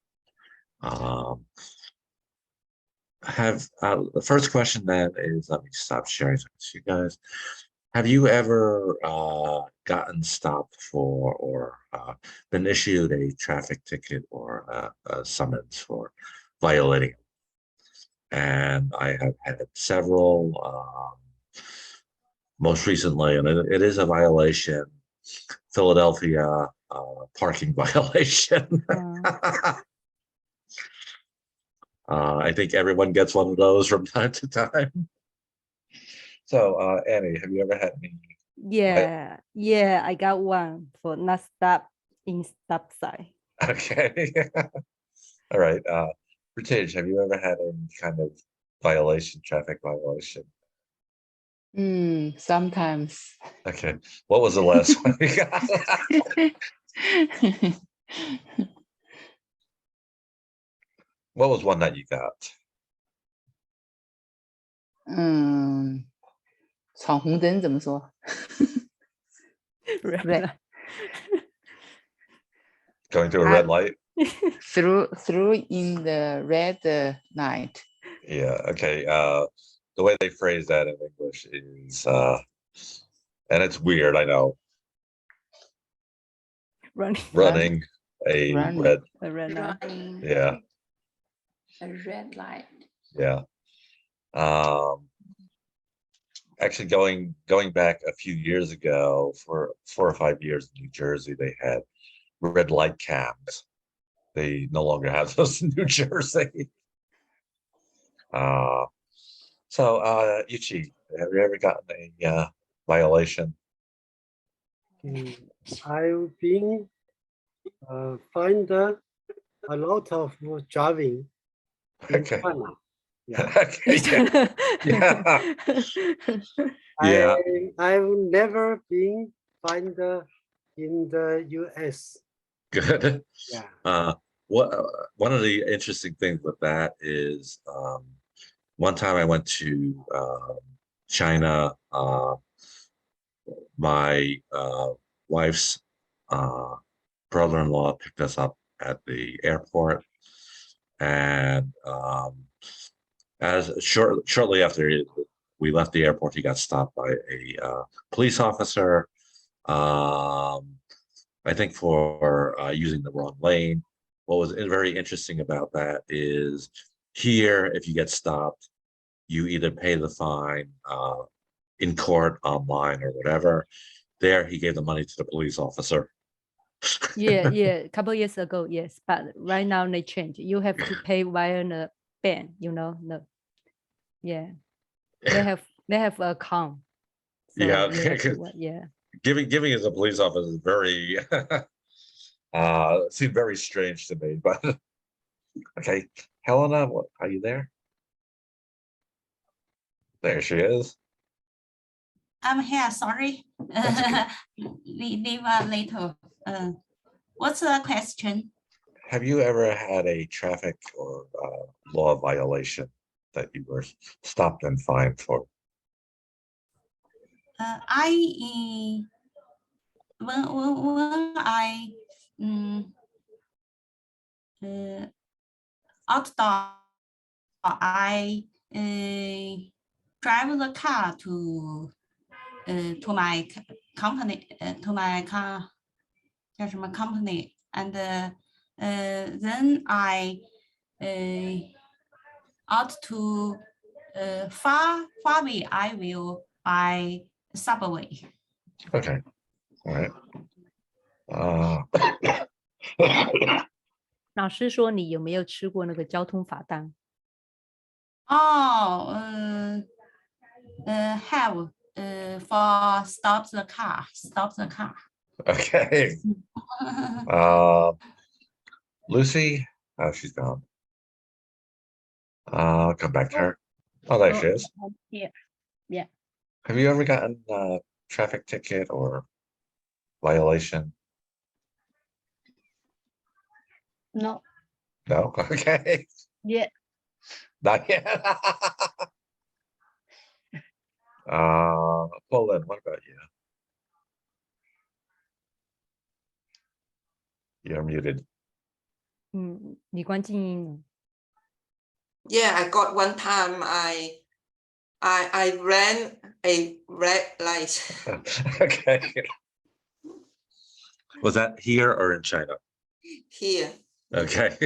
the first question then is, let me stop sharing something with you guys. Have you ever gotten stopped for or been issued a traffic ticket or a summons for violating? And I have had several, most recently, and it is a violation, Philadelphia parking violation. I think everyone gets one of those from time to time. So, Annie, have you ever had any? Yeah, I got one for not stop in stop sign. Okay. All right. Ritesh, have you ever had any kind of violation, traffic violation? Sometimes. Okay. What was the last one you got? What was one that you got? 闯红灯怎么说？ Red. Going through a red light? Through in the red light. Yeah. Okay. The way they phrase that in English is, and it's weird, I know. Running a red. A red light. Yeah. A red light. Yeah. Actually, going back a few years ago, for 4 or 5 years in New Jersey, they had red light cams. They no longer have those in New Jersey. So, Ichi, have you ever gotten a violation? I've been find a lot of driving in Okay. China. Yeah. Okay. Yeah. Yeah. I've never been find in the US. Good. Yeah. One of the interesting things with that is one time I went to China. My wife's brother-in-law picked us up at the airport, and As shortly after we left the airport, he got stopped by a police officer. I think for using the wrong lane. What was very interesting about that is here, if you get stopped, you either pay the fine in court, online, or whatever. There, he gave the money to the police officer. Yeah, a couple years ago, yes, but right now they change. You have to pay via the bank, no. Yeah, they have a account. So Yeah, you have to, yeah. Giving as a police officer is very seemed very strange to me, but okay. Helena, are you there? There she is. I'm here, sorry. Leave later. What's the question? Have you ever had a traffic or law violation that you were stopped and fined for? When I outdoor, I drive the car to my company, to my car, 叫什么 company, and then I out to far away, I will buy subway. Okay, all right. 老师说你有没有吃过那个交通罚单？ Have for stop the car. Okay. Lucy, she's gone. I'll come back to her. Oh, there she is. Yeah. Have you ever gotten a traffic ticket or violation? No. No? Okay. Yeah. Not yet. Pauline, what about you? You're muted. 你关静音了。 Yeah, I got one time I ran a red light. Okay. Was that here or in China? Here. Okay.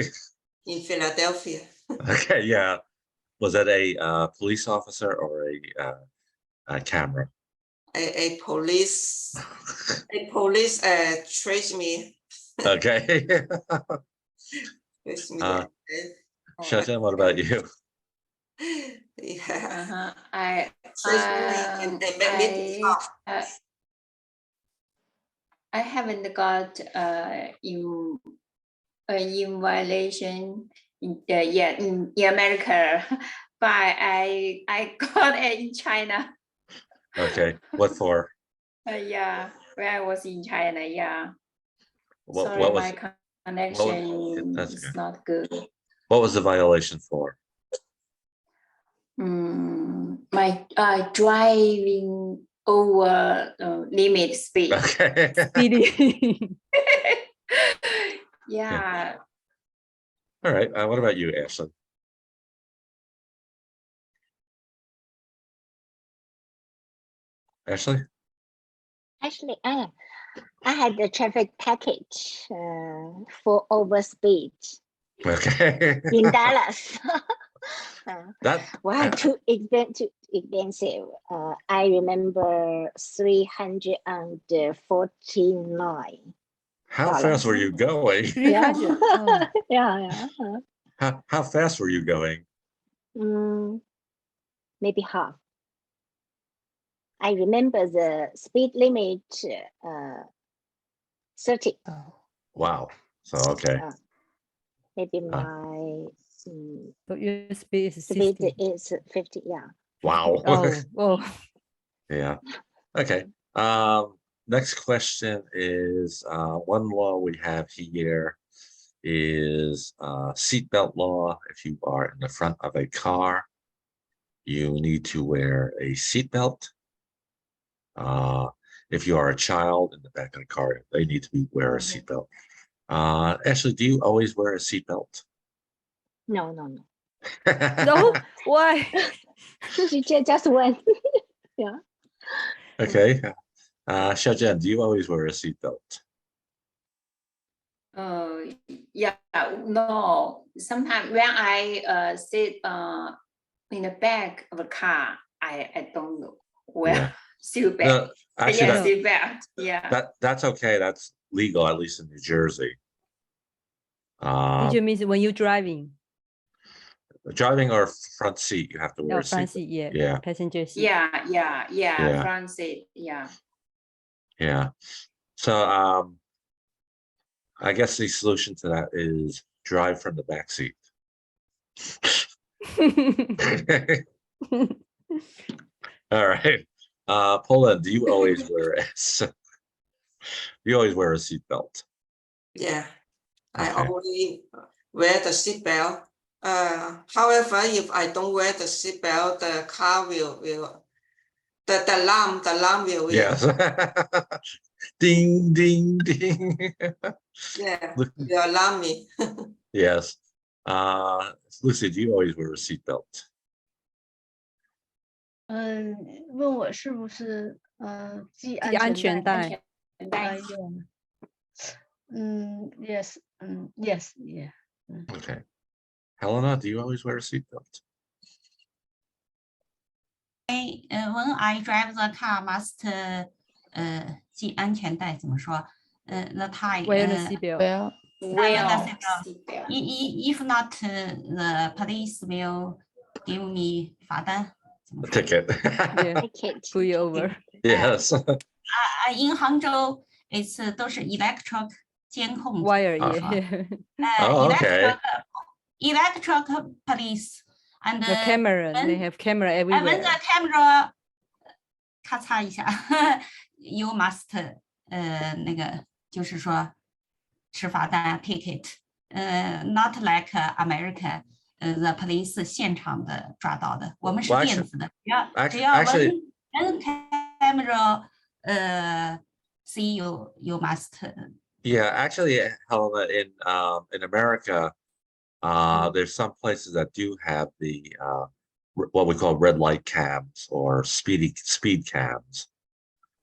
In Philadelphia. Okay, yeah. Was that a police officer or a camera? A police traced me. Okay. Traced me. Shajan, what about you? Yeah. I haven't got in violation in America, but I got it in China. Okay, what for? Yeah, when I was in China, yeah. What Sorry, was my connection that's is okay. not good. What was the violation for? My driving over limit speed. Okay. Speeding. Yeah. All right. What about you, Ashley? Ashley? Actually, I had a traffic package for overspeed Okay. in Dallas. Too expensive. I remember 349. How fast were you going? 300. Oh. Yeah. How fast were you going? Maybe half. I remember the speed limit 30. Wow. So okay. Maybe my So your speed is 60. speed is 50. Yeah. Wow. Oh. Yeah. Okay. Next question is one law we have here is seatbelt law. If you are in the front of a car, you need to wear a seatbelt. If you are a child in the back of the car, they need to wear a seatbelt. Ashley, do you always wear a seatbelt? No. No, why? She just went. Yeah. Okay. Xiaojian, do you always wear a seatbelt? Yeah, no. Sometimes when I sit in the back of a car, I don't wear Yeah. seatbelt. No, actually, Yeah, that- seatbelt. Yeah. that's okay. That's legal, at least in New Jersey. Teacher means when you're driving. Driving or front seat, you have to wear Oh, a front seatbelt. seat, yeah. Yeah. Passenger seat. Yeah, Yeah. front seat. Yeah. Yeah. So I guess the solution to that is drive from the back seat. All right. Poland, do you always wear a seatbelt? Yeah, I Okay. always wear the seatbelt. However, if I don't wear the seatbelt, the car will the alarm will Yes. Ding, ding, ding. yeah will alarm me. Yes. Lucy, do you always wear a seatbelt? 问我是不是系系安全全带。yes, yes, yeah. Okay. Helena, do you always wear a seatbelt? When I drive the car, must 系安全带怎么说？the tie Wear the seatbelt. Well, Wear the seatbelt. If not, the police will give me 罚单。 A ticket. Yeah. Ticket. Pull you over. Yes. In Hangzhou, it's 都是 electric 监控。 Wire, 怎么说 yeah. Oh, okay. electric police and The camera, they have camera when everywhere. the camera 咔嚓一下，you must 那个就是说吃罚单 ticket， not like America， the police 现场的抓到的，我们是 Well, 电子的，只 actually- 要 actually- when camera see you must Yeah, actually, Helena, in America, there's some places that do have the what we call red light cams or speed cams.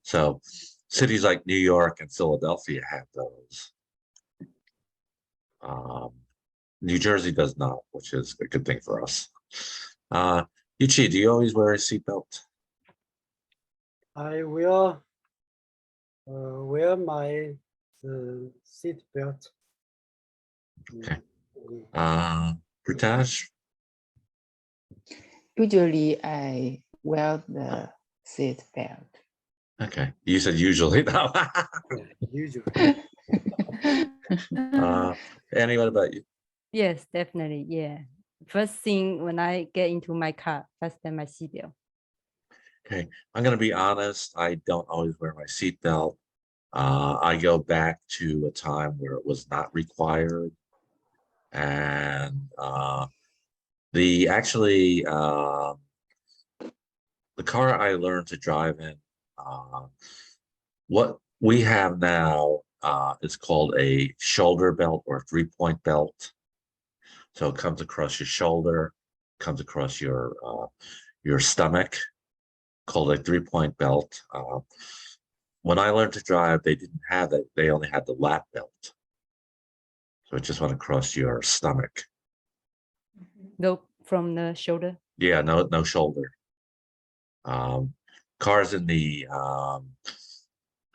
So cities like New York and Philadelphia have those. New Jersey does not, which is a good thing for us. Yuchi, do you always wear a seatbelt? I will wear my seat belt. Okay. Pritash? usually I wear the seat belt. Okay. You said usually. No. Usually. Annie, what about you? Yes, definitely. Yeah. First thing when I get into my car, fasten my seatbelt. Okay, I'm going to be honest. I don't always wear my seatbelt. I go back to a time where it was not required. And the car I learned to drive in, what we have now is called a shoulder belt or a 3-point belt. So it comes across your shoulder, comes across your stomach, called a 3-point belt. When I learned to drive, they didn't have that. They only had the lap belt. So it just went across your stomach. No, from the shoulder. Yeah, no shoulder. Cars in the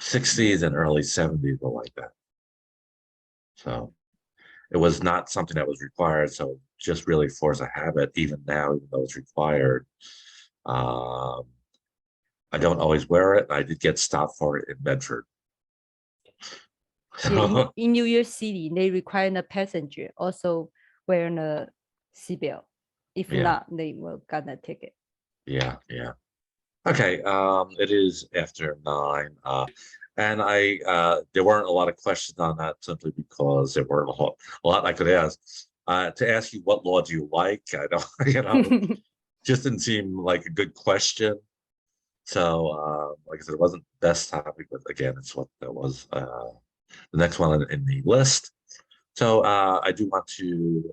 60s and early 70s were like that. So it was not something that was required. So just really force a habit, even now, even though it's required. I don't always wear it. I did get stopped for it in Bedford. Yeah, in New York City, they require the passenger also wearing a seatbelt. If Yeah. not, they will get a ticket. Yeah. Okay, it is after 9. And there weren't a lot of questions on that simply because there weren't a lot I could ask. To ask you what law do you like? I don't, just didn't seem like a good question. So, like I said, it wasn't the best topic, but again, it's what that was the next one in the list. So I do want to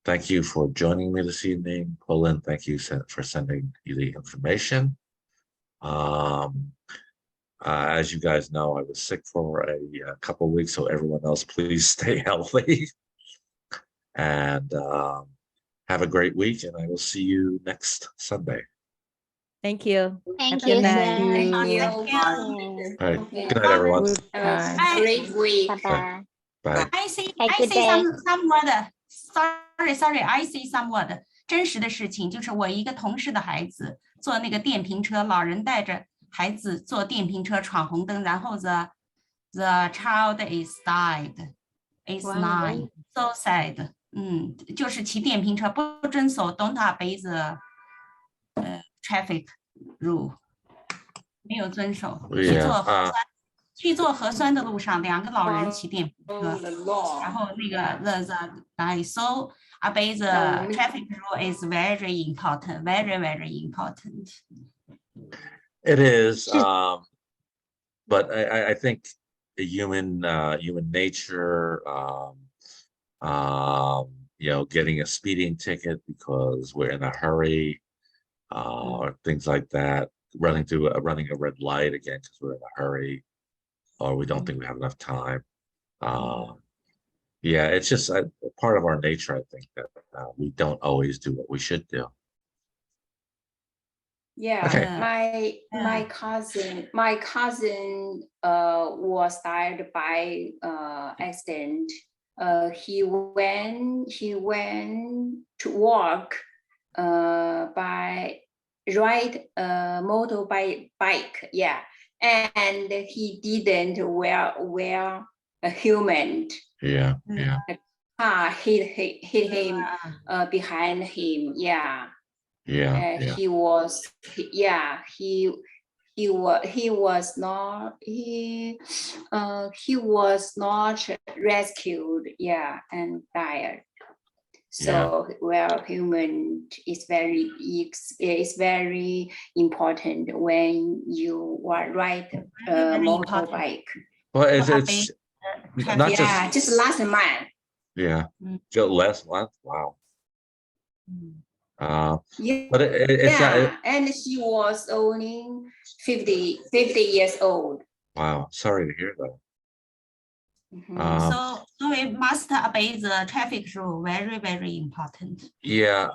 thank you for joining me this evening. Pauline, thank you for sending me the information. As you guys know, I was sick for a couple of weeks, so everyone else, please stay healthy. And have a great week, and I will see you next Sunday. Thank you. Thank Have a you, good sir. night. Thank you. All right. Okay. Good night, everyone. Good Have a night. great week. Bye bye. Bye. I see Have a good day. some word. Sorry, I see some word. 真实的事情就是我一个同事的孩子坐那个电瓶车，老人带着孩子坐电瓶车闯红灯，然后 the child is died, is nine, so sad. 就是骑电瓶车不遵守 don't obey the traffic rule， 没有遵守，去做核酸的路上，两个老人骑电瓶车，然后那个 the so obey the traffic rule is very important, very important. It is, but I think the human nature, getting a speeding ticket because we're in a hurry, or things like that, running a red light again because we're in a hurry, or we don't think we have enough time. Yeah, it's just a part of our nature, I think, that we don't always do what we should do. Yeah, Okay. my cousin was died by accident. He went to work by ride motorbike, yeah, and he didn't wear a helmet. Yeah. Car hit him behind him, yeah. He was not rescued, yeah, and died. So human is very important when you ride motorbike. Well, it's not just last month. Yeah, just last month. Wow. But and she was only 50 years old. Wow, sorry to hear that. So we must obey the traffic rule. Very important. Yeah.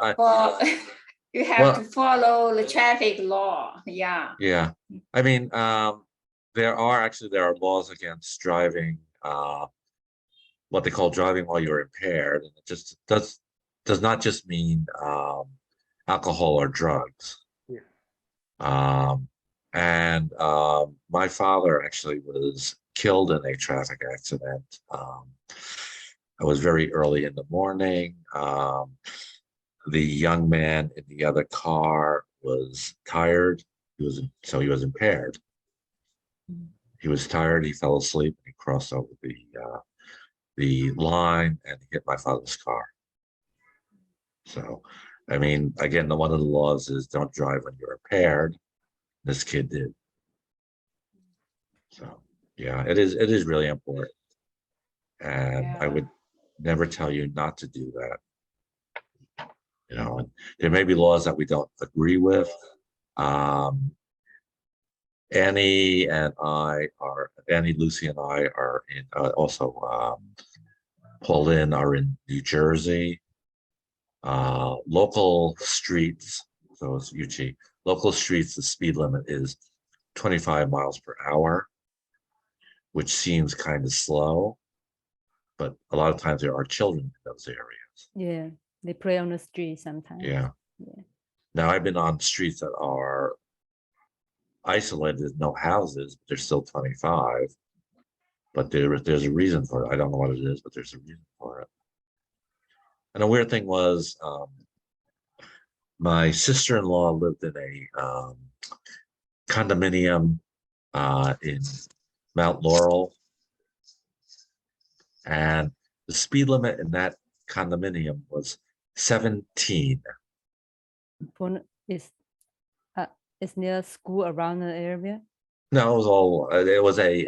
You have to follow the traffic law. Yeah. Yeah. I mean, there are laws against driving, what they call driving while you're impaired, and it just does not just mean alcohol or drugs. My father actually was killed in a traffic accident. It was very early in the morning. The young man in the other car was tired. He was impaired. He was tired. He fell asleep and he crossed over the line and hit my father's car. So, I mean, again, one of the laws is don't drive when you're impaired. This kid did. So, yeah, it is really important. And I would never tell you not to do that. You know, there may be laws that we don't agree with. Annie, Lucy and I are in, also Pauline are in New Jersey. Local streets, so it's UG, local streets, the speed limit is 25 miles per hour, which seems kind of slow, but a lot of times there are children in those areas. Yeah, they play on the street sometimes. Yeah. Now I've been on streets that are isolated, no houses, but they're still 25. But there's a reason for it. I don't know what it is, but there's a reason for it. And the weird thing was, my sister-in-law lived in a condominium in Mount Laurel, and the speed limit in that condominium was 17. Is there a school around the area? No, it was a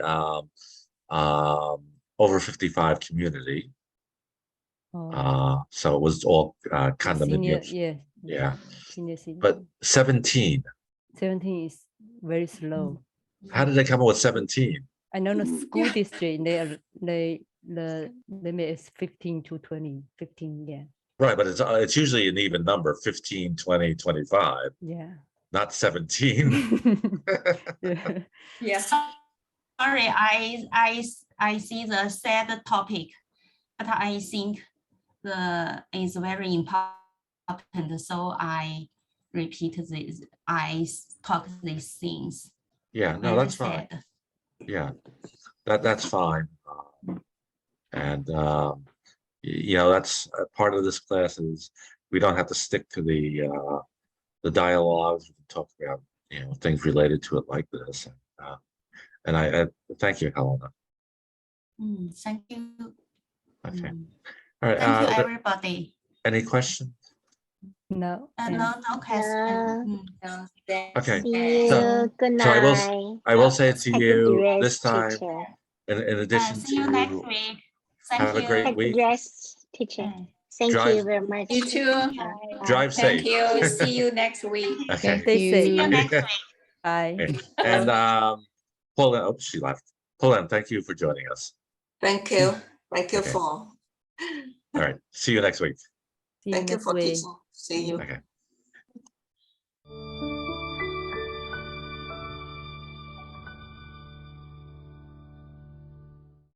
over 55 community. Oh, So it was all senior, condominiums. Yeah. senior citizen. But 17, 17 is very slow. how did they come up with 17? I know the school district, the limit is 15 to 20, 15, yeah. Right, but it's usually an even number, 15, 20, 25, Yeah. not 17. Yeah. Yeah. Sorry, I see the sad topic, but I think is very important. So I repeat this. I talk these things. Yeah, no, Very that's fine. sad. Yeah, that's fine. And you know, that's part of this class is we don't have to stick to the dialogues. We can talk about, you know, things related to it like this. And I thank you, Helena. Thank you. Okay. All right. Thank you, everybody. Any questions? No. No question. Okay. See So, you. Good so night. I will say to Take a you rest, this time, teacher. in addition See you next to week. have a great Take a week, rest, teacher. Thank Drive- you very much. You too. drive Thank safe. you. See you next week. Okay. Stay See safe. you next week. Bye. Okay. And Pauline, oh, she left. Pauline, thank you for joining us. Thank you. Thank you Okay. for. All right. See you next week. See you Thank you next for week. teaching. See you. Okay.